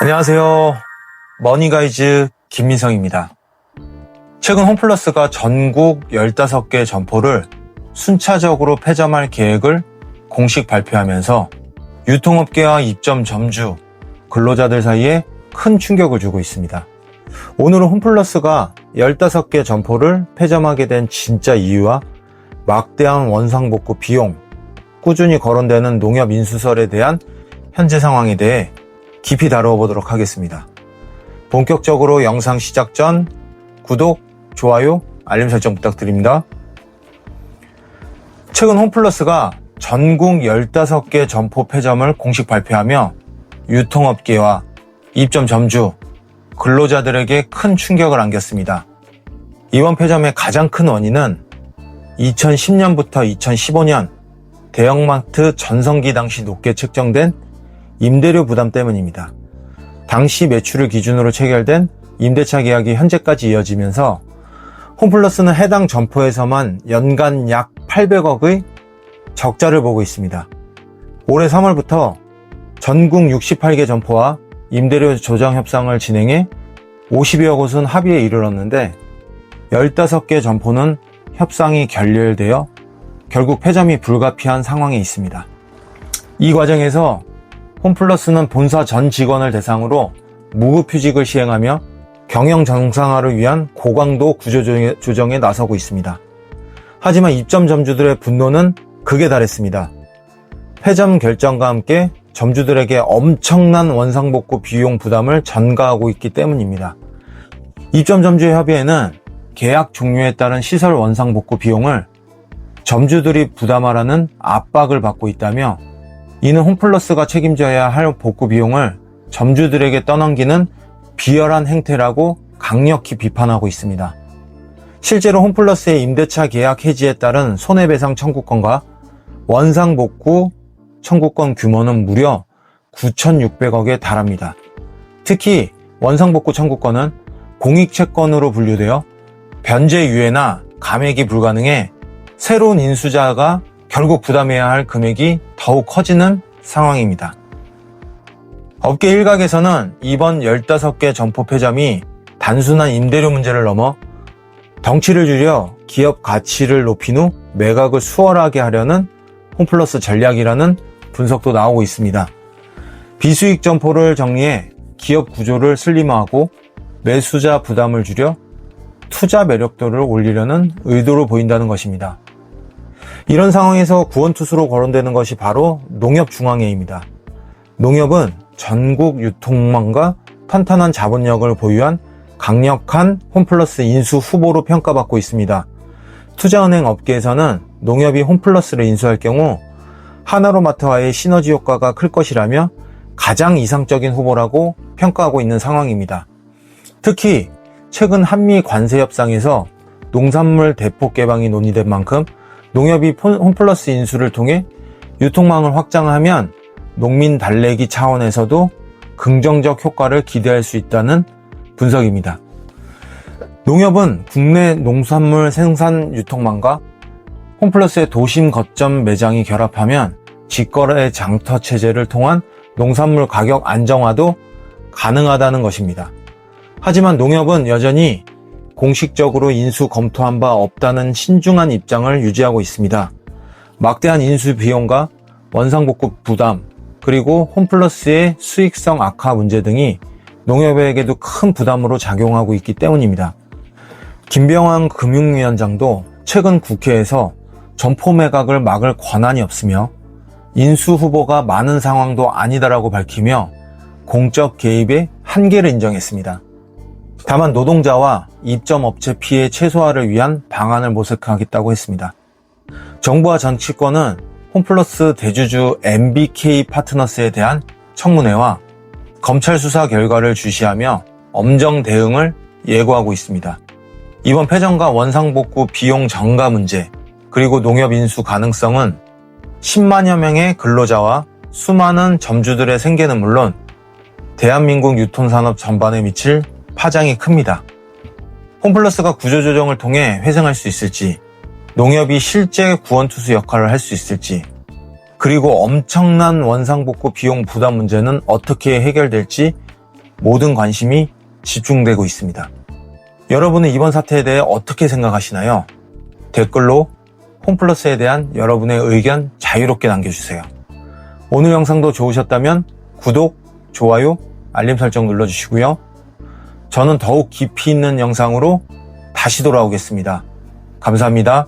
안녕하세요. 머니가이즈 김민성입니다. 최근 홈플러스가 전국 15개 점포를 순차적으로 폐점할 계획을 공식 발표하면서 유통업계와 입점 점주, 근로자들 사이에 큰 충격을 주고 있습니다. 오늘은 홈플러스가 15개 점포를 폐점하게 된 진짜 이유와 막대한 원상복구 비용, 꾸준히 거론되는 농협 인수설에 대한 현재 상황에 대해 깊이 다루어 보도록 하겠습니다. 본격적으로 영상 시작 전 구독, 좋아요, 알림 설정 부탁드립니다. 최근 홈플러스가 전국 15개 점포 폐점을 공식 발표하며 유통업계와 입점 점주, 근로자들에게 큰 충격을 안겼습니다. 이번 폐점의 가장 큰 원인은 2010년부터 2015년 대형마트 전성기 당시 높게 책정된 임대료 부담 때문입니다. 당시 매출을 기준으로 체결된 임대차 계약이 현재까지 이어지면서 홈플러스는 해당 점포에서만 연간 약 800억의 적자를 보고 있습니다. 올해 3월부터 전국 68개 점포와 임대료 조정 협상을 진행해 50여억 원은 합의에 이르렀는데 15개 점포는 협상이 결렬되어 결국 폐점이 불가피한 상황에 있습니다. 이 과정에서 홈플러스는 본사 전 직원을 대상으로 무급휴직을 시행하며 경영 정상화를 위한 고강도 구조조정에 나서고 있습니다. 하지만 입점 점주들의 분노는 극에 달했습니다. 폐점 결정과 함께 점주들에게 엄청난 원상복구 비용 부담을 전가하고 있기 때문입니다. 입점 점주의 협의회는 계약 종료에 따른 시설 원상복구 비용을 점주들이 부담하라는 압박을 받고 있다며 이는 홈플러스가 책임져야 할 복구 비용을 점주들에게 떠넘기는 비열한 행태라고 강력히 비판하고 있습니다. 실제로 홈플러스의 임대차 계약 해지에 따른 손해배상 청구권과 원상복구 청구권 규모는 무려 9,600억에 달합니다. 특히 원상복구 청구권은 공익채권으로 분류되어 변제유예나 감액이 불가능해 새로운 인수자가 결국 부담해야 할 금액이 더욱 커지는 상황입니다. 업계 일각에서는 이번 15개 점포 폐점이 단순한 임대료 문제를 넘어 덩치를 줄여 기업 가치를 높인 후 매각을 수월하게 하려는 홈플러스 전략이라는 분석도 나오고 있습니다. 비수익 점포를 정리해 기업 구조를 슬림화하고 매수자 부담을 줄여 투자 매력도를 올리려는 의도로 보인다는 것입니다. 이런 상황에서 구원투수로 거론되는 것이 바로 농협중앙회입니다. 농협은 전국 유통망과 탄탄한 자본력을 보유한 강력한 홈플러스 인수 후보로 평가받고 있습니다. 투자은행 업계에서는 농협이 홈플러스를 인수할 경우 하나로마트와의 시너지 효과가 클 것이라며 가장 이상적인 후보라고 평가하고 있는 상황입니다. 특히 최근 한미 관세 협상에서 농산물 대폭 개방이 논의된 만큼 농협이 홈플러스 인수를 통해 유통망을 확장하면 농민 달래기 차원에서도 긍정적 효과를 기대할 수 있다는 분석입니다. 농협은 국내 농산물 생산 유통망과 홈플러스의 도심 거점 매장이 결합하면 직거래 장터 체제를 통한 농산물 가격 안정화도 가능하다는 것입니다. 하지만 농협은 여전히 공식적으로 인수 검토한 바 없다는 신중한 입장을 유지하고 있습니다. 막대한 인수 비용과 원상복구 부담, 그리고 홈플러스의 수익성 악화 문제 등이 농협에게도 큰 부담으로 작용하고 있기 때문입니다. 김병환 금융위원장도 최근 국회에서 점포 매각을 막을 권한이 없으며 인수 후보가 많은 상황도 아니다라고 밝히며 공적 개입의 한계를 인정했습니다. 다만 노동자와 입점업체 피해 최소화를 위한 방안을 모색하겠다고 했습니다. 정부와 정치권은 홈플러스 대주주 MBK 파트너스에 대한 청문회와 검찰 수사 결과를 주시하며 엄정 대응을 예고하고 있습니다. 이번 폐점과 원상복구 비용 전가 문제, 그리고 농협 인수 가능성은 10만여 명의 근로자와 수많은 점주들의 생계는 물론 대한민국 유통산업 전반에 미칠 파장이 큽니다. 홈플러스가 구조조정을 통해 회생할 수 있을지, 농협이 실제 구원투수 역할을 할 수 있을지, 그리고 엄청난 원상복구 비용 부담 문제는 어떻게 해결될지 모든 관심이 집중되고 있습니다. 여러분은 이번 사태에 대해 어떻게 생각하시나요? 댓글로 홈플러스에 대한 여러분의 의견 자유롭게 남겨주세요. 오늘 영상도 좋으셨다면 구독, 좋아요, 알림 설정 눌러주시고요. 저는 더욱 깊이 있는 영상으로 다시 돌아오겠습니다. 감사합니다.